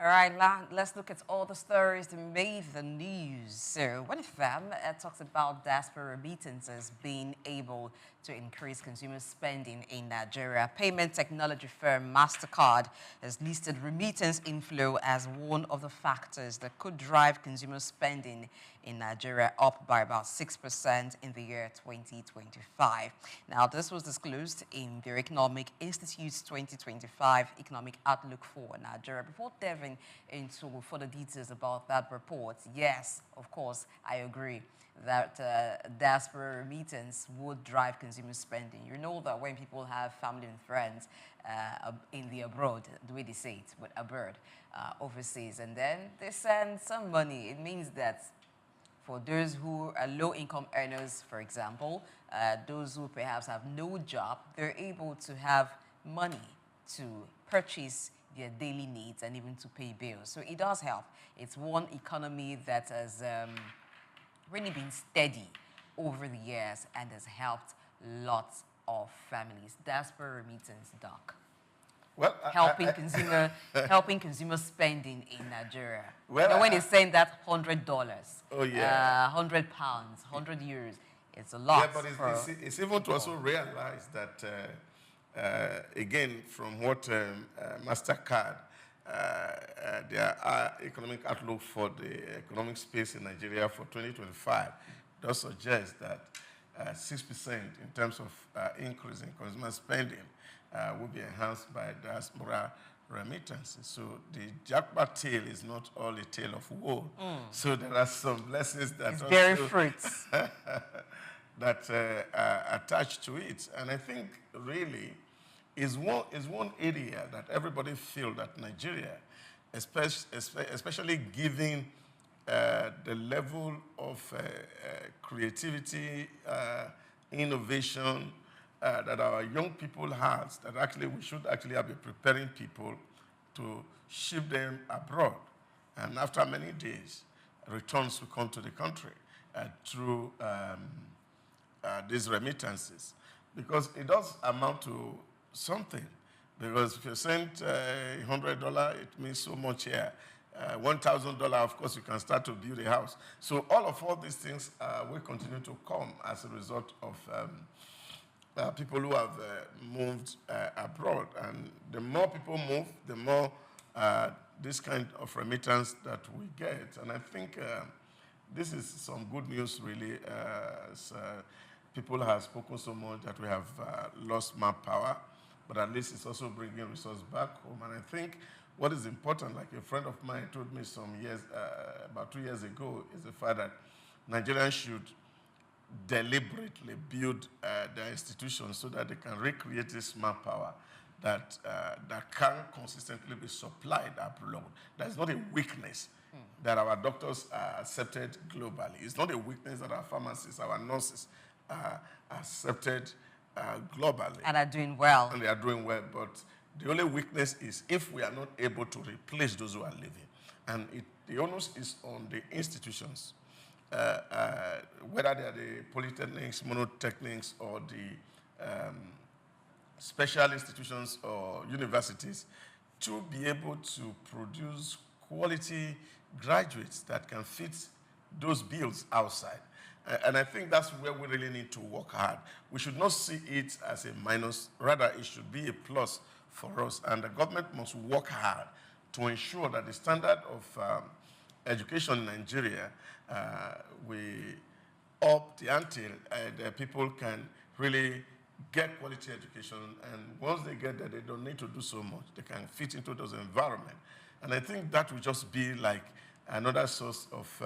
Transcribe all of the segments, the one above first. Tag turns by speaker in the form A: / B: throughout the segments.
A: All right, let's look at all the stories that made the news. So, one of them talks about diaspora remittances being able to increase consumer spending in Nigeria. Payment technology firm Mastercard has listed remittance inflow as one of the factors that could drive consumer spending in Nigeria up by about 6% in the year 2025. Now, this was disclosed in their Economic Institute's 2025 Economic Outlook for Nigeria. Before delving into further details about that report, yes, of course, I agree that diaspora remittance would drive consumer spending. You know that when people have family and friends in the abroad, the way they say it, with abroad, overseas, and then they send some money, it means that for those who are low-income earners, for example, those who perhaps have no job, they're able to have money to purchase their daily needs and even to pay bills. So it does help. It's one economy that has really been steady over the years and has helped lots of families. Diaspora remittance, Doc.
B: Well,
A: helping consumer spending in Nigeria.
B: Well,
A: you know, when they saying that $100,
B: oh yeah,
A: £100, €100, it's a lot.
B: Yeah, but it's even to also realize that again, from what Mastercard, their economic outlook for the economic space in Nigeria for 2025 does suggest that 6% in terms of increase in consumer spending will be enhanced by diaspora remittances. So the jackpot tale is not all a tale of woe. So there are some blessings that
A: it's bearing fruits
B: that are attached to it. And I think really is one area that everybody feels that Nigeria, especially given the level of creativity, innovation that our young people have, that actually we should actually be preparing people to ship them abroad. And after many days, returns will come to the country through these remittances. Because it does amount to something. Because if you send $100, it means so much here. $1,000, of course, you can start to build a house. So all these things will continue to come as a result of people who have moved abroad. And the more people move, the more this kind of remittance that we get. And I think this is some good news, really. People have spoken so much that we have lost manpower, but at least it's also bringing resources back home. And I think what is important, like a friend of mine told me some years, about 2 years ago, is the fact that Nigerians should deliberately build their institutions so that they can recreate this manpower that can consistently be supplied abroad. That's not a weakness that our doctors are accepted globally. It's not a weakness that our pharmacists, our nurses are accepted globally.
A: And are doing well.
B: And they are doing well, but the only weakness is if we are not able to replace those who are leaving. And the onus is on the institutions, whether they are the polytechnics, monotechnics, or the special institutions or universities, to be able to produce quality graduates that can fit those bills outside. And I think that's where we really need to work hard. We should not see it as a minus, rather it should be a plus for us. And the government must work hard to ensure that the standard of education in Nigeria, we up the ante, the people can really get quality education. And once they get there, they don't need to do so much. They can fit into those environments. And I think that will just be like another source of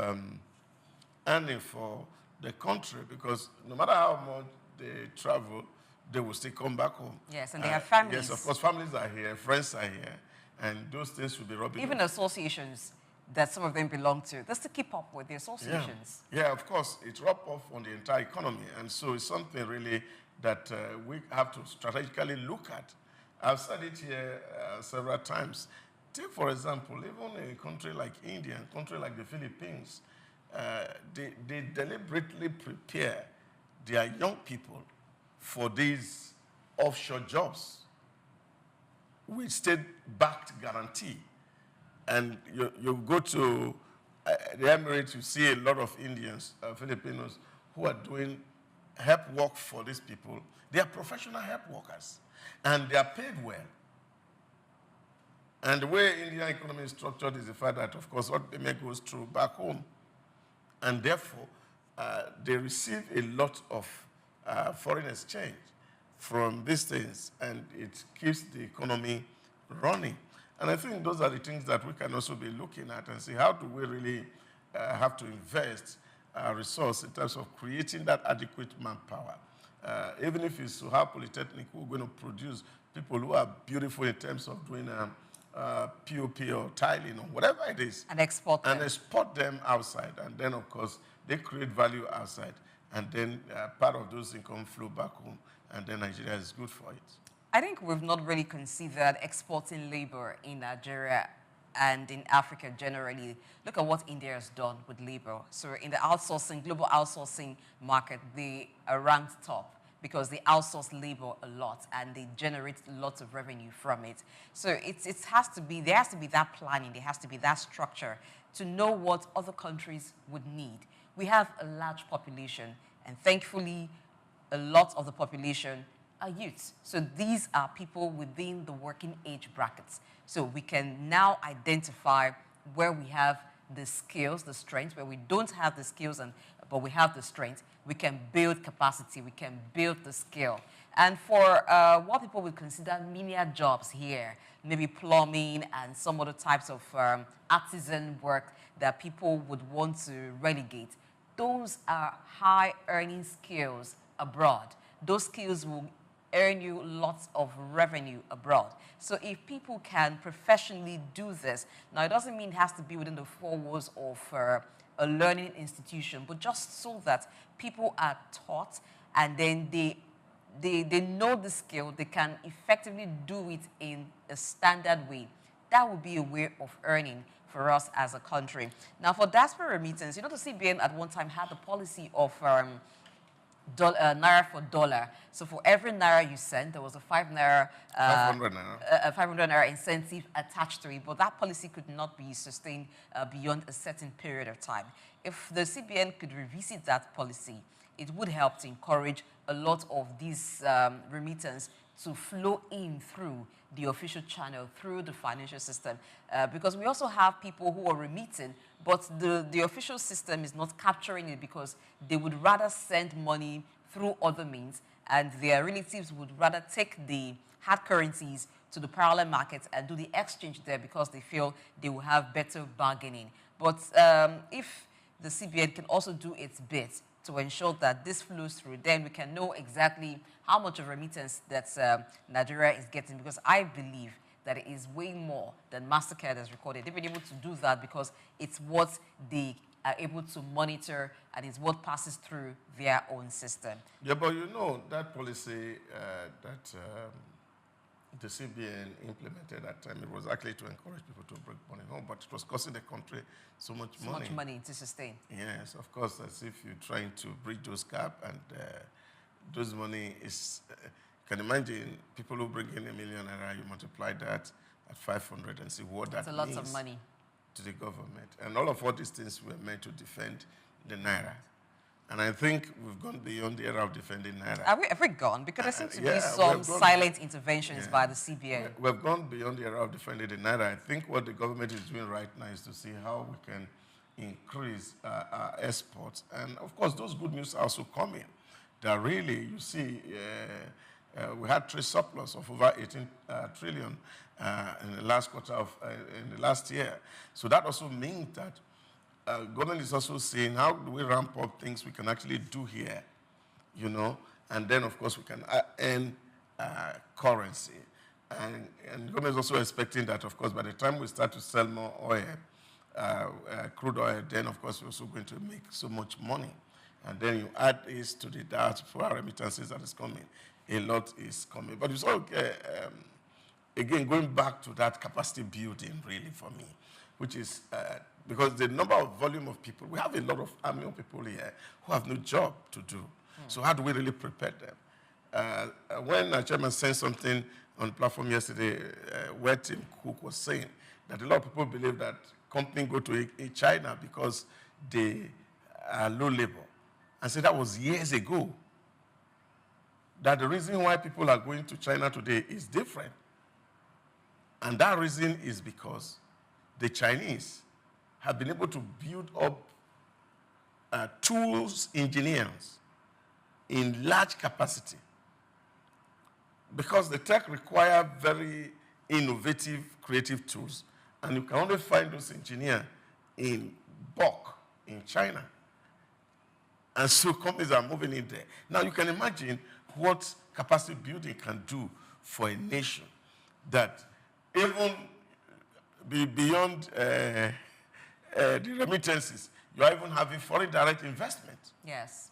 B: earning for the country, because no matter how much they travel, they will still come back home.
A: Yes, and they have families.
B: Yes, of course, families are here, friends are here, and those things will be rubbing.
A: Even associations that some of them belong to, just to keep up with the associations.
B: Yeah, of course, it rubs off on the entire economy, and so it's something really that we have to strategically look at. I've said it here several times. Take, for example, even a country like India, a country like the Philippines, they deliberately prepare their young people for these offshore jobs with state-backed guarantee. And you go to the Emirates, you see a lot of Indians, Filipinos, who are doing help work for these people. They are professional help workers, and they are paid well. And the way Indian economy is structured is the fact that, of course, what they make goes through back home. And therefore, they receive a lot of foreign exchange from these things, and it keeps the economy running. And I think those are the things that we can also be looking at and see how do we really have to invest resource in terms of creating that adequate manpower. Even if it's to have Polytechnic, we're going to produce people who are beautiful in terms of doing POP or tiling or whatever it is.
A: And export them.
B: And export them outside. And then, of course, they create value outside. And then part of those income flow back home. And then Nigeria is good for it.
A: I think we've not really considered exporting labor in Nigeria and in Africa generally. Look at what India has done with labor. So in the outsourcing, global outsourcing market, they are ranked top because they outsource labor a lot and they generate lots of revenue from it. So there has to be that planning, there has to be that structure to know what other countries would need. We have a large population, and thankfully, a lot of the population are youths. So these are people within the working age brackets. So we can now identify where we have the skills, the strengths, where we don't have the skills, but we have the strength. We can build capacity, we can build the skill. And for what people would consider menial jobs here, maybe plumbing and some other types of artisan work that people would want to relegate, those are high earning skills abroad. Those skills will earn you lots of revenue abroad. So if people can professionally do this, now it doesn't mean it has to be within the four walls of a learning institution, but just so that people are taught and then they know the skill, they can effectively do it in a standard way. That would be a way of earning for us as a country. Now for diaspora remittance, you know, the CBN at one time had the policy of naira for dollar. So for every naira you sent, there was a 500 naira incentive attached to it. But that policy could not be sustained beyond a certain period of time. If the CBN could revisit that policy, it would help to encourage a lot of these remittance to flow in through the official channel, through the financial system. Because we also have people who are remitting, but the official system is not capturing it because they would rather send money through other means, and their relatives would rather take the hard currencies to the parallel markets and do the exchange there because they feel they will have better bargaining. But if the CBN can also do its bit to ensure that this flows through, then we can know exactly how much of remittance that Nigeria is getting, because I believe that it is way more than Mastercard has recorded. They've been able to do that because it's what they are able to monitor and it's what passes through their own system.
B: Yeah, but you know, that policy that the CBN implemented at that time, it was actually to encourage people to bring money home, but it was costing the country so much money.
A: So much money to sustain.
B: Yes, of course, as if you're trying to bridge those gaps, and those money is, you can imagine people who bring in $1 million, you multiply that at 500 and see what that means.
A: That's a lot of money
B: to the government. And all of these things were meant to defend the Naira. And I think we've gone beyond the era of defending Naira.
A: Have we gone? Because there seems to be some silent interventions by the CBN.
B: We've gone beyond the era of defending the Naira. I think what the government is doing right now is to see how we can increase our exports. And of course, those good news are also coming. That really, you see, we had trade surplus of over 18 trillion in the last quarter of in the last year. So that also means that government is also saying, how do we ramp up things we can actually do here, you know? And then, of course, we can earn currency. And government is also expecting that, of course, by the time we start to sell more oil, crude oil, then, of course, we're also going to make so much money. And then you add this to the diaspora remittances that is coming. A lot is coming. But it's all, again, going back to that capacity building, really, for me, which is because the number of volume of people, we have a lot of army of people here who have no job to do. So how do we really prepare them? When our chairman said something on the platform yesterday, where Tim Cook was saying that a lot of people believe that companies go to China because they are low labor. And so that was years ago. That the reason why people are going to China today is different. And that reason is because the Chinese have been able to build up tools engineers in large capacity. Because the tech require very innovative, creative tools. And you can only find those engineers in bulk in China. And so companies are moving in there. Now you can imagine what capacity building can do for a nation that even beyond the remittances, you are even having foreign direct investment.
A: Yes.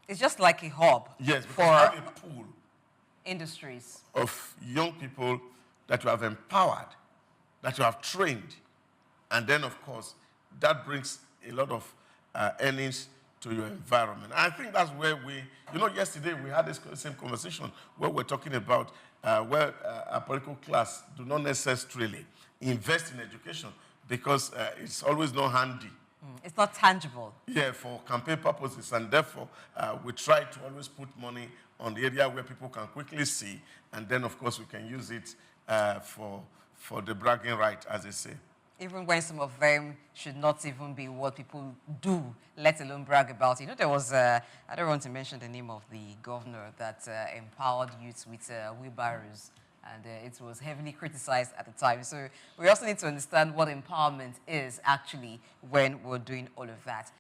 A: It's just like a hub.
B: Yes,
A: for
B: you have a pool
A: industries
B: of young people that you have empowered, that you have trained. And then, of course, that brings a lot of earnings to your environment. And I think that's where yesterday we had this same conversation where we're talking about where a political class do not necessarily invest in education because it's always not handy.
A: It's not tangible.
B: Yeah, for campaign purposes. And therefore, we try to always put money on the area where people can quickly see. And then, of course, we can use it for the bragging right, as they say.
A: Even when some of them should not even be what people do, let alone brag about. There was, I don't want to mention the name of the governor that empowered youths with wheelbarrows, and it was heavily criticized at the time. So we also need to understand what empowerment is actually when we're doing all of that.